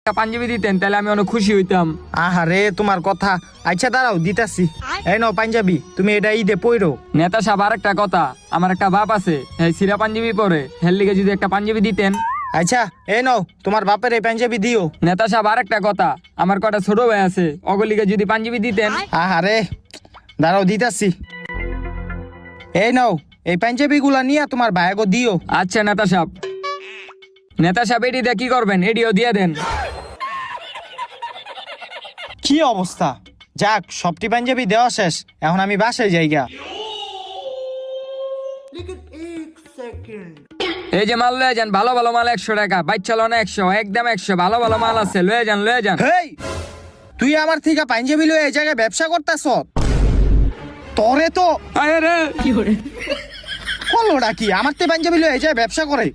একটা পাঞ্জাবি দিতেন তাহলে আমি অনেক খুশি হইতাম। আহারে তোমার কথা, আচ্ছা দাঁড়াও দিতাছি। এই নাও পাঞ্জাবি, তুমি এটা ঈদে পইরো। নেতা সাহেব আর একটা কথা, আমার একটা বাপ আছে, হ্যাঁ সিরা পাঞ্জাবি পরে, হের লিগে যদি একটা পাঞ্জাবি দিতেন। আচ্ছা এই নাও তোমার বাপের এই পাঞ্জাবি দিও। নেতা সাহেব আর একটা কথা, আমার কটা ছোট ভাই আছে, অগলিগে যদি পাঞ্জাবি দিতেন। আহারে দাঁড়াও দিতাছি। এই নাও এই পাঞ্জাবি গুলা নিয়ে তোমার ভাইগো দিও। আচ্ছা নেতা সাহেব। নেতা সাহেব এটি দিয়ে কি করবেন, এটিও দিয়ে দেন। কি অবস্থা, যাক সবটি পাঞ্জাবি দেওয়া শেষ, এখন আমি বাসায় যাইগা। এই যে মাল লয়ে যান, ভালো ভালো মাল 100 টাকা, বাচ্চা লোন 100, একদম 100, ভালো ভালো মাল আছে, লয়ে যান লয়ে যান। হেই, তুই আমার থেকে পাঞ্জাবি লয়ে এই জায়গায় ব্যবসা করতেছ? তোরে তো আরে রে কলোটা কি আমার তে পাঞ্জাবি লয়ে এই জায়গায় ব্যবসা করে?